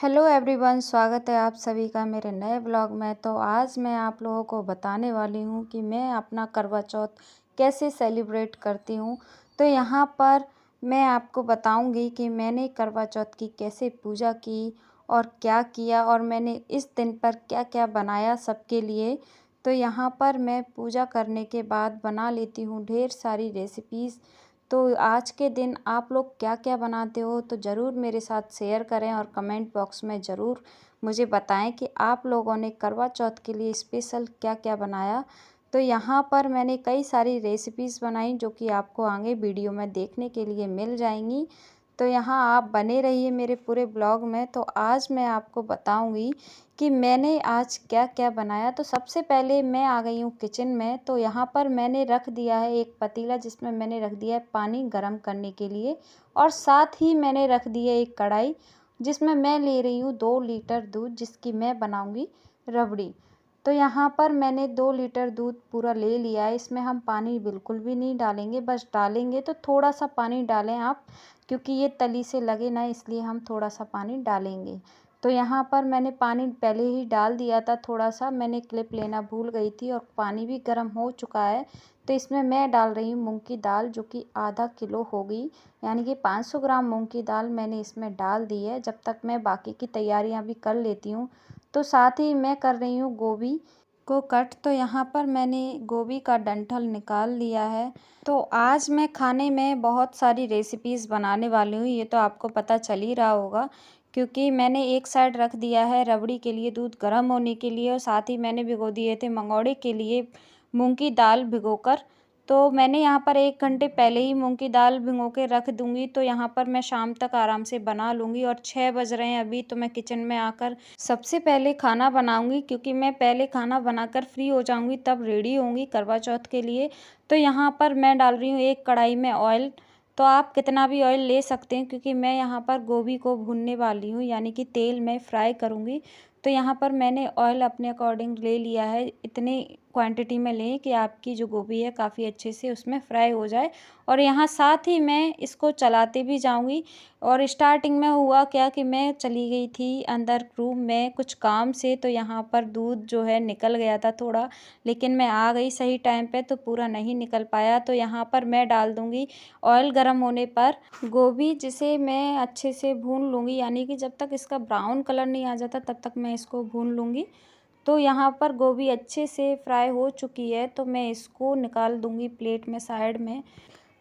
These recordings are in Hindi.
हेलो एवरीवन, स्वागत है आप सभी का मेरे नए ब्लॉग में। तो आज मैं आप लोगों को बताने वाली हूँ कि मैं अपना करवा चौथ कैसे सेलिब्रेट करती हूँ। तो यहाँ पर मैं आपको बताऊँगी कि मैंने करवा चौथ की कैसे पूजा की और क्या किया और मैंने इस दिन पर क्या क्या बनाया सबके लिए। तो यहाँ पर मैं पूजा करने के बाद बना लेती हूँ ढेर सारी रेसिपीज़। तो आज के दिन आप लोग क्या-क्या बनाते हो तो ज़रूर मेरे साथ शेयर करें और कमेंट बॉक्स में ज़रूर मुझे बताएं कि आप लोगों ने करवा चौथ के लिए स्पेशल क्या-क्या बनाया। तो यहाँ पर मैंने कई सारी रेसिपीज़ बनाई जो कि आपको आगे वीडियो में देखने के लिए मिल जाएंगी। तो यहाँ आप बने रहिए मेरे पूरे ब्लॉग में। तो आज मैं आपको बताऊंगी कि मैंने आज क्या-क्या बनाया। तो सबसे पहले मैं आ गई हूँ किचन में। तो यहाँ पर मैंने रख दिया है एक पतीला जिसमें मैंने रख दिया है पानी गरम करने के लिए और साथ ही मैंने रख दी है एक कढ़ाई जिसमें मैं ले रही हूँ 2 लीटर दूध जिसकी मैं बनाऊंगी रबड़ी। तो यहाँ पर मैंने 2 लीटर दूध पूरा ले लिया है। इसमें हम पानी बिल्कुल भी नहीं डालेंगे, बस डालेंगे तो थोड़ा सा पानी डालें आप, क्योंकि ये तली से लगे ना, इसलिए हम थोड़ा सा पानी डालेंगे। तो यहाँ पर मैंने पानी पहले ही डाल दिया था थोड़ा सा, मैंने क्लिप लेना भूल गई थी और पानी भी गर्म हो चुका है। तो इसमें मैं डाल रही हूँ मूंग की दाल जो कि आधा किलो होगी, यानी कि 500 ग्राम मूंग की दाल मैंने इसमें डाल दी है। जब तक मैं बाकी की तैयारियाँ भी कर लेती हूँ तो साथ ही मैं कर रही हूँ गोभी को कट। तो यहाँ पर मैंने गोभी का डंठल निकाल लिया है। तो आज मैं खाने में बहुत सारी रेसिपीज़ बनाने वाली हूँ, ये तो आपको पता चल ही रहा होगा, क्योंकि मैंने एक साइड रख दिया है रबड़ी के लिए दूध गर्म होने के लिए और साथ ही मैंने भिगो दिए थे मंगौड़े के लिए मूंग की दाल भिगोकर। तो मैंने यहाँ पर 1 घंटे पहले ही मूंग की दाल भिगो के रख दूंगी। तो यहाँ पर मैं शाम तक आराम से बना लूँगी और 6 बज रहे हैं अभी। तो मैं किचन में आकर सबसे पहले खाना बनाऊंगी, क्योंकि मैं पहले खाना बनाकर फ्री हो जाऊंगी तब रेडी होंगी करवा चौथ के लिए। तो यहाँ पर मैं डाल रही हूँ एक कढ़ाई में ऑयल। तो आप कितना भी ऑयल ले सकते हैं, क्योंकि मैं यहाँ पर गोभी को भूनने वाली हूँ, यानी कि तेल में फ्राई करूँगी। तो यहाँ पर मैंने ऑयल अपने अकॉर्डिंग ले लिया है। इतनी क्वांटिटी में लें कि आपकी जो गोभी है काफ़ी अच्छे से उसमें फ्राई हो जाए। और यहाँ साथ ही मैं इसको चलाते भी जाऊँगी। और स्टार्टिंग में हुआ क्या कि मैं चली गई थी अंदर रूम में कुछ काम से, तो यहाँ पर दूध जो है निकल गया था थोड़ा, लेकिन मैं आ गई सही टाइम पे तो पूरा नहीं निकल पाया। तो यहाँ पर मैं डाल दूँगी ऑयल गर्म होने पर गोभी, जिसे मैं अच्छे से भून लूँगी, यानी कि जब तक इसका ब्राउन कलर नहीं आ जाता तब तक मैं इसको भून लूँगी। तो यहाँ पर गोभी अच्छे से फ्राई हो चुकी है तो मैं इसको निकाल दूँगी प्लेट में साइड में।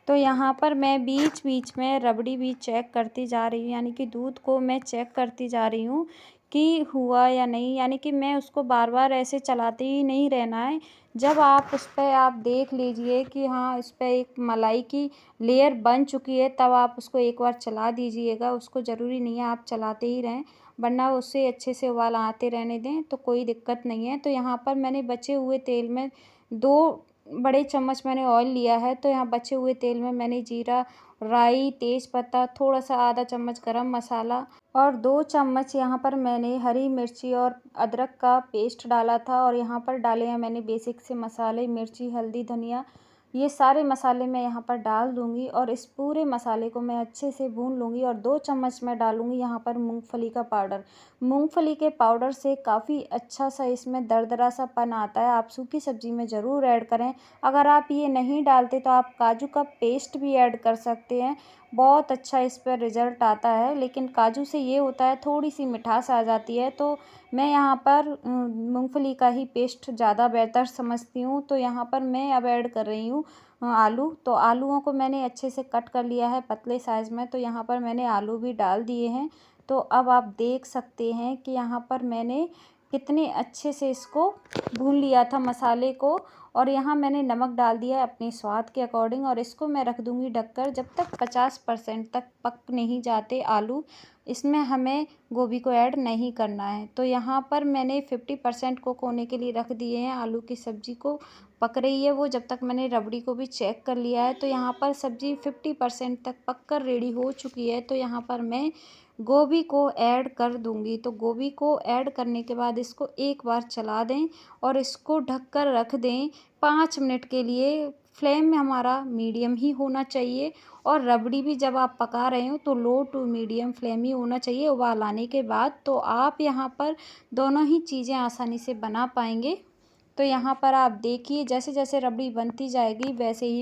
तो यहाँ पर मैं बीच-बीच में रबड़ी भी चेक करती जा रही हूँ, यानी कि दूध को मैं चेक करती जा रही हूँ कि हुआ या नहीं, यानी कि मैं उसको बार-बार ऐसे चलाते ही नहीं रहना है। जब आप उस पे आप देख लीजिए कि हाँ, इस पे एक मलाई की लेयर बन चुकी है, तब आप उसको एक बार चला दीजिएगा। उसको ज़रूरी नहीं है आप चलाते ही रहें, वरना उससे अच्छे से उबाल आते रहने दें तो कोई दिक्कत नहीं है। तो यहाँ पर मैंने बचे हुए तेल में 2 बड़े चम्मच मैंने ऑयल लिया है। तो यहाँ बचे हुए तेल में मैंने जीरा, राई, तेज़पत्ता, थोड़ा-सा आधा चम्मच गरम मसाला और 2 चम्मच यहाँ पर मैंने हरी मिर्ची और अदरक का पेस्ट डाला था। और यहाँ पर डाले हैं मैंने बेसिक से मसाले, मिर्ची, हल्दी, धनिया, ये सारे मसाले मैं यहाँ पर डाल दूँगी और इस पूरे मसाले को मैं अच्छे से भून लूँगी। और 2 चम्मच मैं डालूँगी यहाँ पर मूँगफली का पाउडर। मूँगफली के पाउडर से काफ़ी अच्छा-सा इसमें दरदरा-सा-पन आता है। आप सूखी सब्ज़ी में ज़रूर ऐड करें। अगर आप ये नहीं डालते तो आप काजू का पेस्ट भी ऐड कर सकते हैं, बहुत अच्छा इस पर रिज़ल्ट आता है। लेकिन काजू से ये होता है थोड़ी-सी मिठास आ जाती है, तो मैं यहाँ पर मूँगफली का ही पेस्ट ज़्यादा बेहतर समझती हूँ। तो यहाँ पर मैं अब ऐड कर रही हूँ आलू। तो आलूओं को मैंने अच्छे से कट कर लिया है पतले साइज़ में। तो यहाँ पर मैंने आलू भी डाल दिए हैं। तो अब आप देख सकते हैं कि यहाँ पर मैंने कितने अच्छे से इसको भून लिया था मसाले को। और यहाँ मैंने नमक डाल दिया है अपने स्वाद के अकॉर्डिंग और इसको मैं रख दूँगी ढककर जब तक 50% तक पक नहीं जाते आलू। इसमें हमें गोभी को ऐड नहीं करना है। तो यहाँ पर मैंने 50% कुक होने के लिए रख दिए हैं। आलू की सब्ज़ी को पक रही है वो, जब तक मैंने रबड़ी को भी चेक कर लिया है। तो यहाँ पर सब्ज़ी 50% तक पककर रेडी हो चुकी है। तो यहाँ पर मैं गोभी को ऐड कर दूँगी। तो गोभी को ऐड करने के बाद इसको एक बार चला दें और इसको ढककर रख दें 5 मिनट के लिए। फ्लेम में हमारा मीडियम ही होना चाहिए और रबड़ी भी जब आप पका रहे हो तो लो टू मीडियम फ्लेम ही होना चाहिए उबाल आने के बाद। तो आप यहाँ पर दोनों ही चीज़ें आसानी से बना पाएंगे। तो यहाँ पर आप देखिए जैसे जैसे रबड़ी बनती जाएगी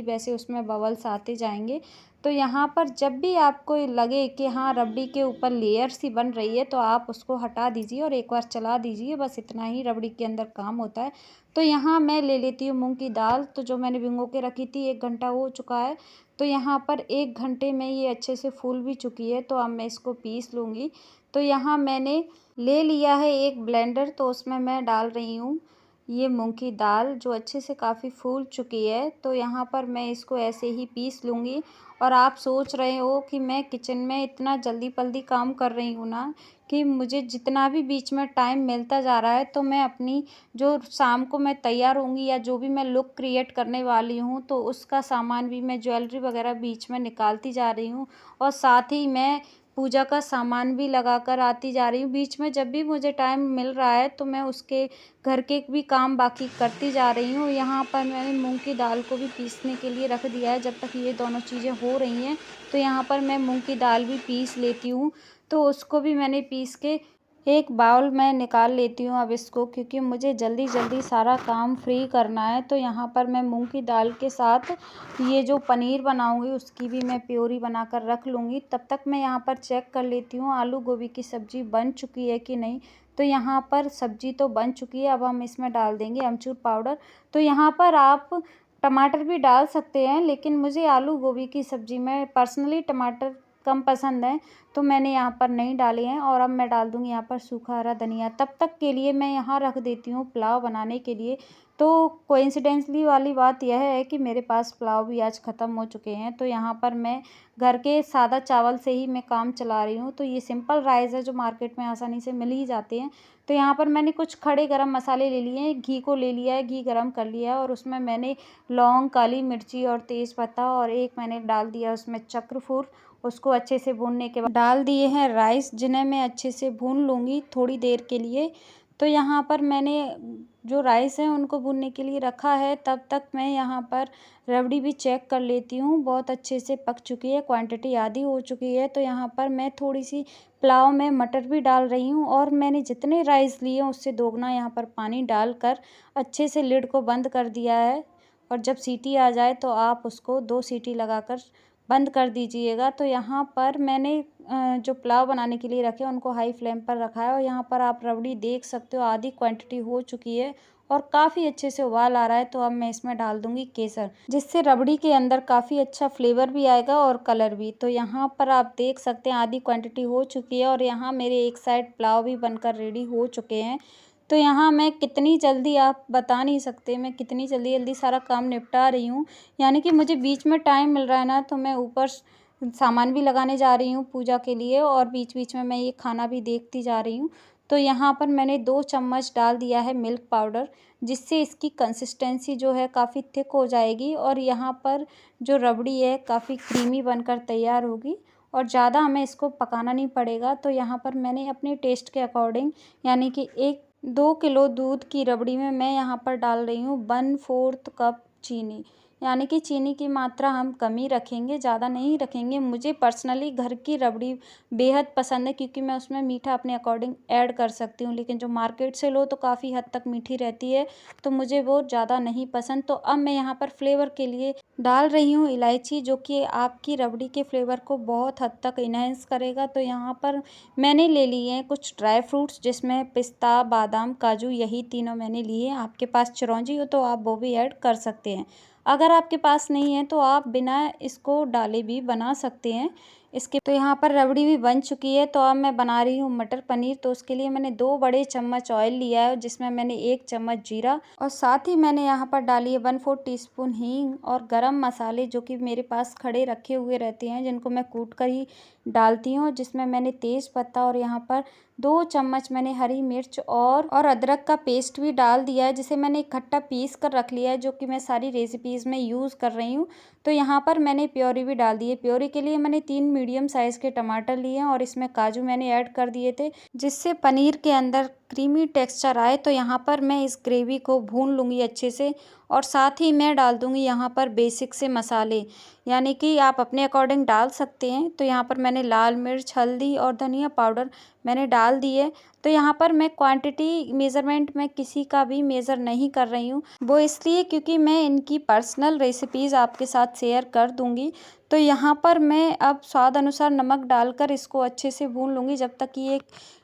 वैसे उसमें बबल्स आते जाएंगे। तो यहाँ पर जब भी आपको लगे कि हाँ रबड़ी के ऊपर लेयर सी बन रही है तो आप उसको हटा दीजिए और एक बार चला दीजिए, बस इतना ही रबड़ी के अंदर काम होता है। तो यहाँ मैं ले लेती हूँ मूंग की दाल, तो जो मैंने भिगो के रखी थी 1 घंटा हो चुका है। तो यहाँ पर 1 घंटे में ये अच्छे से फूल भी चुकी है, तो अब मैं इसको पीस लूँगी। तो यहाँ मैंने ले लिया है एक ब्लेंडर, तो उसमें मैं डाल रही हूँ ये मूंग की दाल जो अच्छे से काफ़ी फूल चुकी है। तो यहाँ पर मैं इसको ऐसे ही पीस लूँगी। और आप सोच रहे हो कि मैं किचन में इतना जल्दी काम कर रही हूँ ना, कि मुझे जितना भी बीच में टाइम मिलता जा रहा है तो मैं अपनी जो शाम को मैं तैयार होंगी या जो भी मैं लुक क्रिएट करने वाली हूँ तो उसका सामान भी मैं ज्वेलरी वगैरह बीच में निकालती जा रही हूँ। और साथ ही मैं पूजा का सामान भी लगा कर आती जा रही हूँ। बीच में जब भी मुझे टाइम मिल रहा है तो मैं उसके घर के भी काम बाकी करती जा रही हूँ। यहाँ पर मैंने मूंग की दाल को भी पीसने के लिए रख दिया है। जब तक ये दोनों चीज़ें हो रही हैं तो यहाँ पर मैं मूंग की दाल भी पीस लेती हूँ। तो उसको भी मैंने पीस के एक बाउल में निकाल लेती हूँ अब इसको, क्योंकि मुझे जल्दी सारा काम फ्री करना है। तो यहाँ पर मैं मूंग की दाल के साथ ये जो पनीर बनाऊंगी उसकी भी मैं प्योरी बनाकर रख लूँगी। तब तक मैं यहाँ पर चेक कर लेती हूँ आलू गोभी की सब्ज़ी बन चुकी है कि नहीं। तो यहाँ पर सब्ज़ी तो बन चुकी है, अब हम इसमें डाल देंगे अमचूर पाउडर। तो यहाँ पर आप टमाटर भी डाल सकते हैं, लेकिन मुझे आलू गोभी की सब्ज़ी में पर्सनली टमाटर कम पसंद है, तो मैंने यहाँ पर नहीं डाले हैं। और अब मैं डाल दूँगी यहाँ पर सूखा हरा धनिया। तब तक के लिए मैं यहाँ रख देती हूँ पुलाव बनाने के लिए। तो कोइंसिडेंटली वाली बात यह है कि मेरे पास पुलाव भी आज ख़त्म हो चुके हैं। तो यहाँ पर मैं घर के सादा चावल से ही मैं काम चला रही हूँ। तो ये सिंपल राइस है जो मार्केट में आसानी से मिल ही जाते हैं। तो यहाँ पर मैंने कुछ खड़े गरम मसाले ले लिए हैं, घी को ले लिया है, घी गरम कर लिया है और उसमें मैंने लौंग, काली मिर्ची और तेज़पत्ता और एक मैंने डाल दिया उसमें चक्रफूल। उसको अच्छे से भूनने के बाद डाल दिए हैं राइस, जिन्हें मैं अच्छे से भून लूँगी थोड़ी देर के लिए। तो यहाँ पर मैंने जो राइस हैं उनको भूनने के लिए रखा है। तब तक मैं यहाँ पर रबड़ी भी चेक कर लेती हूँ, बहुत अच्छे से पक चुकी है, क्वांटिटी आधी हो चुकी है। तो यहाँ पर मैं थोड़ी सी पुलाव में मटर भी डाल रही हूँ और मैंने जितने राइस लिए हैं उससे दोगुना यहाँ पर पानी डालकर अच्छे से लिड को बंद कर दिया है। और जब सीटी आ जाए तो आप उसको 2 सीटी लगाकर बंद कर दीजिएगा। तो यहाँ पर मैंने जो पुलाव बनाने के लिए रखे उनको हाई फ्लेम पर रखा है और यहाँ पर आप रबड़ी देख सकते हो आधी क्वांटिटी हो चुकी है और काफ़ी अच्छे से उबाल आ रहा है। तो अब मैं इसमें डाल दूँगी केसर, जिससे रबड़ी के अंदर काफ़ी अच्छा फ्लेवर भी आएगा और कलर भी। तो यहाँ पर आप देख सकते हैं आधी क्वांटिटी हो चुकी है और यहाँ मेरे एक साइड पुलाव भी बनकर रेडी हो चुके हैं। तो यहाँ मैं कितनी जल्दी, आप बता नहीं सकते मैं कितनी जल्दी सारा काम निपटा रही हूँ। यानी कि मुझे बीच में टाइम मिल रहा है ना, तो मैं ऊपर सामान भी लगाने जा रही हूँ पूजा के लिए और बीच में मैं ये खाना भी देखती जा रही हूँ। तो यहाँ पर मैंने 2 चम्मच डाल दिया है मिल्क पाउडर, जिससे इसकी कंसिस्टेंसी जो है काफ़ी थिक हो जाएगी और यहाँ पर जो रबड़ी है काफ़ी क्रीमी बनकर तैयार होगी और ज़्यादा हमें इसको पकाना नहीं पड़ेगा। तो यहाँ पर मैंने अपने टेस्ट के अकॉर्डिंग, यानी कि 2 किलो दूध की रबड़ी में मैं यहाँ पर डाल रही हूँ 1/4 कप चीनी। यानी कि चीनी की मात्रा हम कम ही रखेंगे, ज़्यादा नहीं रखेंगे। मुझे पर्सनली घर की रबड़ी बेहद पसंद है, क्योंकि मैं उसमें मीठा अपने अकॉर्डिंग ऐड कर सकती हूँ, लेकिन जो मार्केट से लो तो काफ़ी हद तक मीठी रहती है, तो मुझे वो ज़्यादा नहीं पसंद। तो अब मैं यहाँ पर फ्लेवर के लिए डाल रही हूँ इलायची, जो कि आपकी रबड़ी के फ्लेवर को बहुत हद तक इन्हेंस करेगा। तो यहाँ पर मैंने ले लिए हैं कुछ ड्राई फ्रूट्स, जिसमें पिस्ता, बादाम, काजू, यही तीनों मैंने लिए हैं। आपके पास चिरौंजी हो तो आप वो भी ऐड कर सकते हैं। अगर आपके पास नहीं है तो आप बिना इसको डाले भी बना सकते हैं। इसके तो यहाँ पर रबड़ी भी बन चुकी है। तो अब मैं बना रही हूँ मटर पनीर। तो उसके लिए मैंने 2 बड़े चम्मच ऑयल लिया है, जिसमें मैंने 1 चम्मच जीरा और साथ ही मैंने यहाँ पर डाली है 1/4 टीस्पून हींग और गरम मसाले, जो कि मेरे पास खड़े रखे हुए रहते हैं, जिनको मैं कूट कर ही डालती हूँ। जिसमें मैंने तेज़ पत्ता और यहाँ पर 2 चम्मच मैंने हरी मिर्च और अदरक का पेस्ट भी डाल दिया है, जिसे मैंने इकट्ठा पीस कर रख लिया है, जो कि मैं सारी रेसिपीज़ में यूज़ कर रही हूँ। तो यहाँ पर मैंने प्योरी भी डाल दी है। प्योरी के लिए मैंने 3 मीडियम साइज़ के टमाटर लिए हैं और इसमें काजू मैंने ऐड कर दिए थे, जिससे पनीर के अंदर क्रीमी टेक्सचर आए। तो यहाँ पर मैं इस ग्रेवी को भून लूँगी अच्छे से और साथ ही मैं डाल दूँगी यहाँ पर बेसिक से मसाले, यानी कि आप अपने अकॉर्डिंग डाल सकते हैं। तो यहाँ पर मैंने लाल मिर्च, हल्दी और धनिया पाउडर मैंने डाल दिए। तो यहाँ पर मैं क्वांटिटी मेज़रमेंट में किसी का भी मेज़र नहीं कर रही हूँ, वो इसलिए क्योंकि मैं इनकी पर्सनल रेसिपीज़ आपके साथ शेयर कर दूँगी। तो यहाँ पर मैं अब स्वाद अनुसार नमक डालकर इसको अच्छे से भून लूँगी जब तक कि ये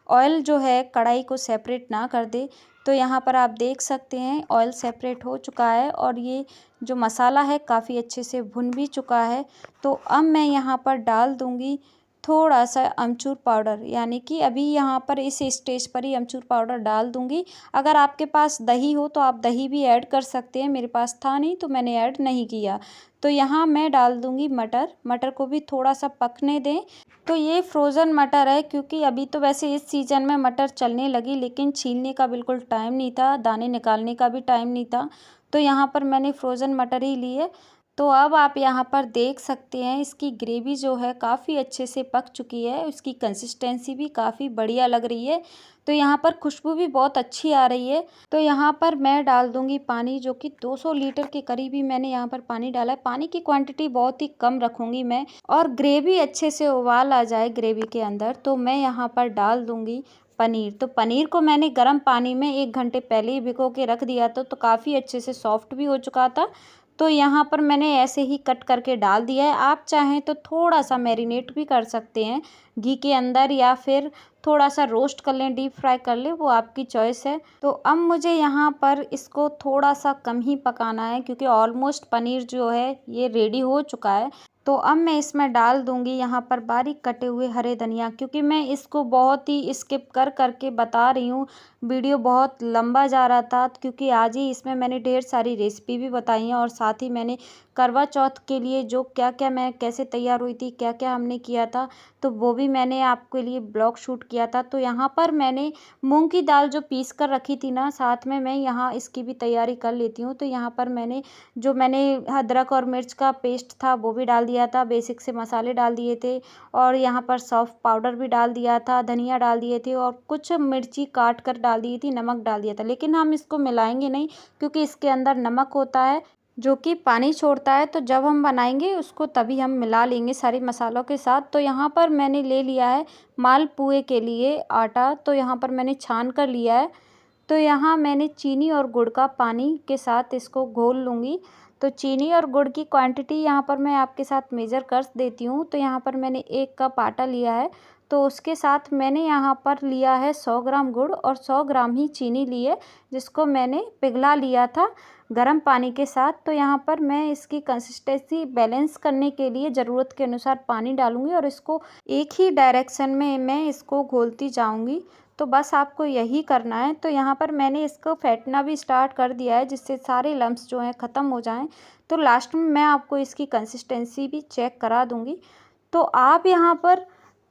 ऑयल जो है कढ़ाई को सेपरेट ना कर दे। तो यहाँ पर आप देख सकते हैं ऑयल सेपरेट हो चुका है और ये जो मसाला है काफ़ी अच्छे से भुन भी चुका है। तो अब मैं यहाँ पर डाल दूँगी थोड़ा सा अमचूर पाउडर, यानी कि अभी यहाँ पर इस स्टेज पर ही अमचूर पाउडर डाल दूँगी। अगर आपके पास दही हो तो आप दही भी ऐड कर सकते हैं, मेरे पास था नहीं तो मैंने ऐड नहीं किया। तो यहाँ मैं डाल दूँगी मटर, मटर को भी थोड़ा सा पकने दें। तो ये फ्रोज़न मटर है, क्योंकि अभी तो वैसे इस सीज़न में मटर चलने लगी, लेकिन छीलने का बिल्कुल टाइम नहीं था, दाने निकालने का भी टाइम नहीं था। तो यहाँ पर मैंने फ्रोज़न मटर ही ली है। तो अब आप यहाँ पर देख सकते हैं इसकी ग्रेवी जो है काफ़ी अच्छे से पक चुकी है, उसकी कंसिस्टेंसी भी काफ़ी बढ़िया लग रही है। तो यहाँ पर खुशबू भी बहुत अच्छी आ रही है। तो यहाँ पर मैं डाल दूँगी पानी, जो कि 200 लीटर के करीब ही मैंने यहाँ पर पानी डाला है। पानी की क्वांटिटी बहुत ही कम रखूँगी मैं, और ग्रेवी अच्छे से उबाल आ जाए ग्रेवी के अंदर तो मैं यहाँ पर डाल दूँगी पनीर। तो पनीर को मैंने गर्म पानी में 1 घंटे पहले ही भिगो के रख दिया था, तो काफ़ी अच्छे से सॉफ्ट भी हो चुका था। तो यहाँ पर मैंने ऐसे ही कट करके डाल दिया है। आप चाहें तो थोड़ा सा मैरिनेट भी कर सकते हैं घी के अंदर, या फिर थोड़ा सा रोस्ट कर लें, डीप फ्राई कर लें, वो आपकी चॉइस है। तो अब मुझे यहाँ पर इसको थोड़ा सा कम ही पकाना है, क्योंकि ऑलमोस्ट पनीर जो है ये रेडी हो चुका है। तो अब मैं इसमें डाल दूँगी यहाँ पर बारीक कटे हुए हरे धनिया, क्योंकि मैं इसको बहुत ही स्किप कर करके बता रही हूँ, वीडियो बहुत लंबा जा रहा था, क्योंकि आज ही इसमें मैंने ढेर सारी रेसिपी भी बताई हैं, और साथ ही मैंने करवा चौथ के लिए जो क्या क्या मैं कैसे तैयार हुई थी, क्या क्या हमने किया था, तो वो भी मैंने आपके लिए ब्लॉग शूट किया था। तो यहाँ पर मैंने मूंग की दाल जो पीस कर रखी थी ना, साथ में मैं यहाँ इसकी भी तैयारी कर लेती हूँ। तो यहाँ पर मैंने अदरक और मिर्च का पेस्ट था वो भी डाल दिया था, बेसिक से मसाले डाल दिए थे, और यहाँ पर सौंफ पाउडर भी डाल दिया था, धनिया डाल दिए थे, और कुछ मिर्ची काट कर डाल दी थी, नमक डाल दिया था। लेकिन हम इसको मिलाएंगे नहीं, क्योंकि इसके अंदर नमक होता है जो कि पानी छोड़ता है। तो जब हम बनाएंगे उसको तभी हम मिला लेंगे सारे मसालों के साथ। तो यहाँ पर मैंने ले लिया है मालपुए के लिए आटा, तो यहाँ पर मैंने छान कर लिया है। तो यहाँ मैंने चीनी और गुड़ का पानी के साथ इसको घोल लूँगी। तो चीनी और गुड़ की क्वांटिटी यहाँ पर मैं आपके साथ मेज़र कर देती हूँ। तो यहाँ पर मैंने 1 कप आटा लिया है, तो उसके साथ मैंने यहाँ पर लिया है 100 ग्राम गुड़ और 100 ग्राम ही चीनी ली है, जिसको मैंने पिघला लिया था गर्म पानी के साथ। तो यहाँ पर मैं इसकी कंसिस्टेंसी बैलेंस करने के लिए ज़रूरत के अनुसार पानी डालूँगी, और इसको एक ही डायरेक्शन में मैं इसको घोलती जाऊँगी। तो बस आपको यही करना है। तो यहाँ पर मैंने इसको फेंटना भी स्टार्ट कर दिया है, जिससे सारे लम्स जो हैं ख़त्म हो जाएं। तो लास्ट में मैं आपको इसकी कंसिस्टेंसी भी चेक करा दूँगी। तो आप यहाँ पर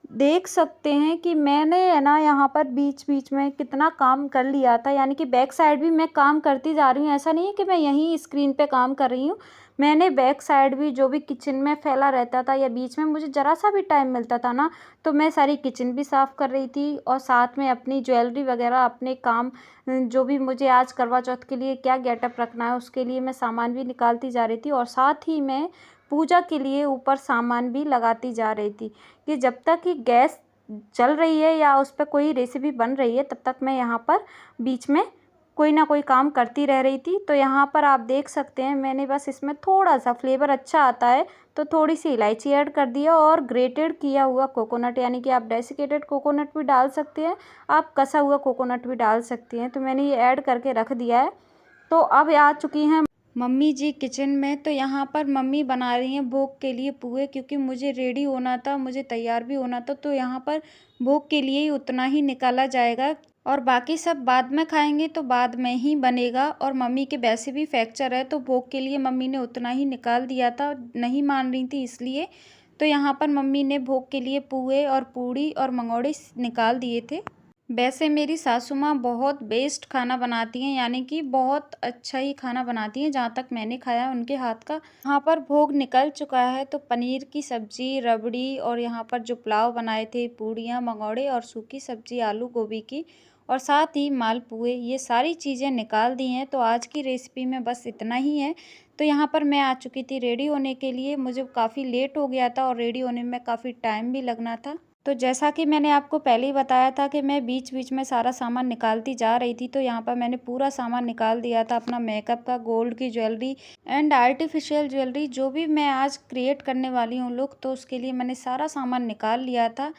देख सकते हैं कि मैंने है ना यहाँ पर बीच-बीच में कितना काम कर लिया था, यानी कि बैक साइड भी मैं काम करती जा रही हूँ। ऐसा नहीं है कि मैं यहीं स्क्रीन पे काम कर रही हूँ। मैंने बैक साइड भी जो भी किचन में फैला रहता था, या बीच में मुझे ज़रा-सा भी टाइम मिलता था ना, तो मैं सारी किचन भी साफ़ कर रही थी, और साथ में अपनी ज्वेलरी वगैरह, अपने काम जो भी मुझे आज करवा चौथ के लिए क्या गेटअप रखना है, उसके लिए मैं सामान भी निकालती जा रही थी, और साथ ही मैं पूजा के लिए ऊपर सामान भी लगाती जा रही थी, कि जब तक कि गैस चल रही है या उस पर कोई रेसिपी बन रही है, तब तक मैं यहाँ पर बीच में कोई ना कोई काम करती रह रही थी। तो यहाँ पर आप देख सकते हैं मैंने बस इसमें थोड़ा सा फ्लेवर अच्छा आता है तो थोड़ी सी इलायची ऐड कर दिया, और ग्रेटेड किया हुआ कोकोनट, यानी कि आप डेसिकेटेड कोकोनट भी डाल सकते हैं, आप कसा हुआ कोकोनट भी डाल सकती हैं। तो मैंने ये ऐड करके रख दिया है। तो अब आ चुकी हैं मम्मी जी किचन में। तो यहाँ पर मम्मी बना रही हैं भोग के लिए पुए, क्योंकि मुझे रेडी होना था, मुझे तैयार भी होना था। तो यहाँ पर भोग के लिए ही उतना ही निकाला जाएगा, और बाकी सब बाद में खाएंगे तो बाद में ही बनेगा। और मम्मी के वैसे भी फ्रैक्चर है, तो भोग के लिए मम्मी ने उतना ही निकाल दिया था, नहीं मान रही थी इसलिए। तो यहाँ पर मम्मी ने भोग के लिए पुए और पूड़ी और मंगौड़े निकाल दिए थे। वैसे मेरी सासू माँ बहुत बेस्ट खाना बनाती हैं, यानी कि बहुत अच्छा ही खाना बनाती हैं, जहाँ तक मैंने खाया है उनके हाथ का। यहाँ पर भोग निकल चुका है, तो पनीर की सब्जी, रबड़ी, और यहाँ पर जो पुलाव बनाए थे, पूड़ियाँ, मंगौड़े और सूखी सब्जी आलू गोभी की, और साथ ही मालपुए, ये सारी चीज़ें निकाल दी हैं। तो आज की रेसिपी में बस इतना ही है। तो यहाँ पर मैं आ चुकी थी रेडी होने के लिए। मुझे काफ़ी लेट हो गया था और रेडी होने में काफ़ी टाइम भी लगना था। तो जैसा कि मैंने आपको पहले ही बताया था कि मैं बीच-बीच में सारा सामान निकालती जा रही थी, तो यहाँ पर मैंने पूरा सामान निकाल दिया था अपना मेकअप का, गोल्ड की ज्वेलरी एंड आर्टिफिशियल ज्वेलरी, जो भी मैं आज क्रिएट करने वाली हूँ लुक, तो उसके लिए मैंने सारा सामान निकाल लिया था।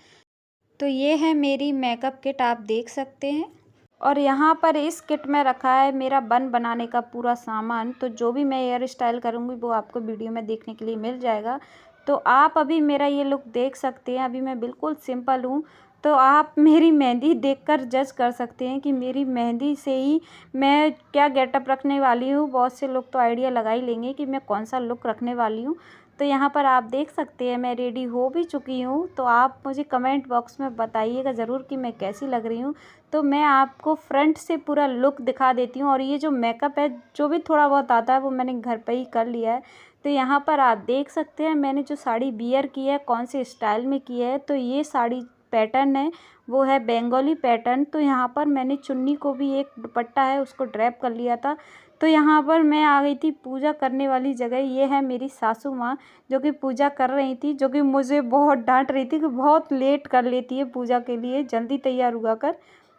तो ये है मेरी मेकअप किट, आप देख सकते हैं। और यहाँ पर इस किट में रखा है मेरा बन बनाने का पूरा सामान। तो जो भी मैं हेयर स्टाइल करूँगी वो आपको वीडियो में देखने के लिए मिल जाएगा। तो आप अभी मेरा ये लुक देख सकते हैं। अभी मैं बिल्कुल सिंपल हूँ, तो आप मेरी मेहंदी देखकर जज कर सकते हैं कि मेरी मेहंदी से ही मैं क्या गेटअप रखने वाली हूँ। बहुत से लोग तो आइडिया लगा ही लेंगे कि मैं कौन सा लुक रखने वाली हूँ। तो यहाँ पर आप देख सकते हैं मैं रेडी हो भी चुकी हूँ। तो आप मुझे कमेंट बॉक्स में बताइएगा ज़रूर कि मैं कैसी लग रही हूँ। तो मैं आपको फ्रंट से पूरा लुक दिखा देती हूँ। और ये जो मेकअप है, जो भी थोड़ा बहुत आता है वो मैंने घर पे ही कर लिया है। तो यहाँ पर आप देख सकते हैं मैंने जो साड़ी वियर की है, कौन से स्टाइल में की है। तो ये साड़ी पैटर्न है, वो है बंगाली पैटर्न। तो यहाँ पर मैंने चुन्नी को भी, एक दुपट्टा है उसको ड्रैप कर लिया था। तो यहाँ पर मैं आ गई थी पूजा करने वाली जगह। ये है मेरी सासू माँ जो कि पूजा कर रही थी, जो कि मुझे बहुत डांट रही थी कि बहुत लेट कर लेती है पूजा के लिए, जल्दी तैयार हुआ कर,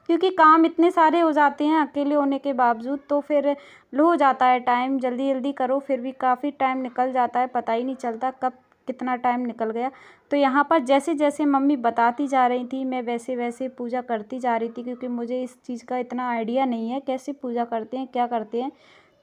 क्योंकि काम इतने सारे हो जाते हैं अकेले होने के बावजूद। तो फिर लो हो जाता है टाइम, जल्दी जल्दी करो, फिर भी काफ़ी टाइम निकल जाता है, पता ही नहीं चलता कब कितना टाइम निकल गया। तो यहाँ पर जैसे जैसे मम्मी बताती जा रही थी मैं वैसे वैसे पूजा करती जा रही थी, क्योंकि मुझे इस चीज़ का इतना आइडिया नहीं है कैसे पूजा करते हैं, क्या करते हैं।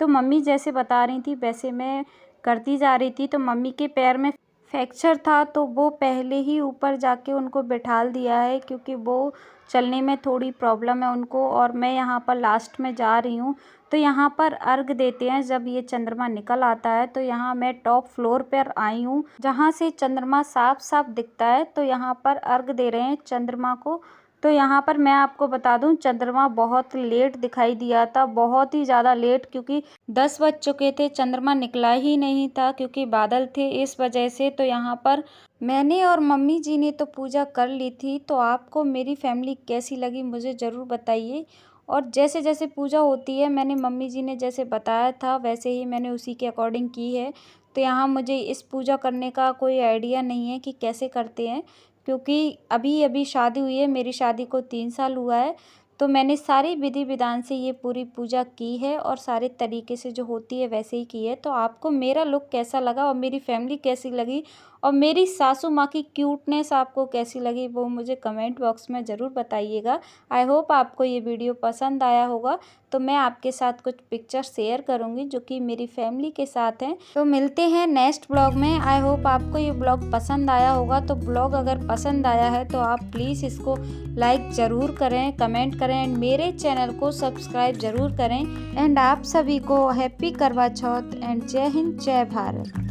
तो मम्मी जैसे बता रही थी वैसे मैं करती जा रही थी। तो मम्मी के पैर में फ्रैक्चर था, तो वो पहले ही ऊपर जाके उनको बिठाल दिया है, क्योंकि वो चलने में थोड़ी प्रॉब्लम है उनको। और मैं यहाँ पर लास्ट में जा रही हूँ। तो यहाँ पर अर्घ देते हैं जब ये चंद्रमा निकल आता है। तो यहाँ मैं टॉप फ्लोर पर आई हूँ जहाँ से चंद्रमा साफ साफ दिखता है। तो यहाँ पर अर्घ दे रहे हैं चंद्रमा को। तो यहाँ पर मैं आपको बता दूं, चंद्रमा बहुत लेट दिखाई दिया था, बहुत ही ज़्यादा लेट, क्योंकि 10 बज चुके थे, चंद्रमा निकला ही नहीं था क्योंकि बादल थे, इस वजह से। तो यहाँ पर मैंने और मम्मी जी ने तो पूजा कर ली थी। तो आपको मेरी फैमिली कैसी लगी मुझे ज़रूर बताइए। और जैसे जैसे पूजा होती है, मैंने मम्मी जी ने जैसे बताया था वैसे ही मैंने उसी के अकॉर्डिंग की है। तो यहाँ मुझे इस पूजा करने का कोई आइडिया नहीं है कि कैसे करते हैं, क्योंकि अभी अभी शादी हुई है, मेरी शादी को 3 साल हुआ है। तो मैंने सारी विधि विधान से ये पूरी पूजा की है और सारे तरीके से जो होती है वैसे ही की है। तो आपको मेरा लुक कैसा लगा और मेरी फैमिली कैसी लगी और मेरी सासू माँ की क्यूटनेस आपको कैसी लगी, वो मुझे कमेंट बॉक्स में ज़रूर बताइएगा। आई होप आपको ये वीडियो पसंद आया होगा। तो मैं आपके साथ कुछ पिक्चर शेयर करूँगी जो कि मेरी फैमिली के साथ हैं। तो मिलते हैं नेक्स्ट ब्लॉग में। आई होप आपको ये ब्लॉग पसंद आया होगा। तो ब्लॉग अगर पसंद आया है तो आप प्लीज़ इसको लाइक ज़रूर करें, कमेंट करें एंड मेरे चैनल को सब्सक्राइब ज़रूर करें। एंड आप सभी को हैप्पी करवा चौथ एंड जय हिंद, जय भारत।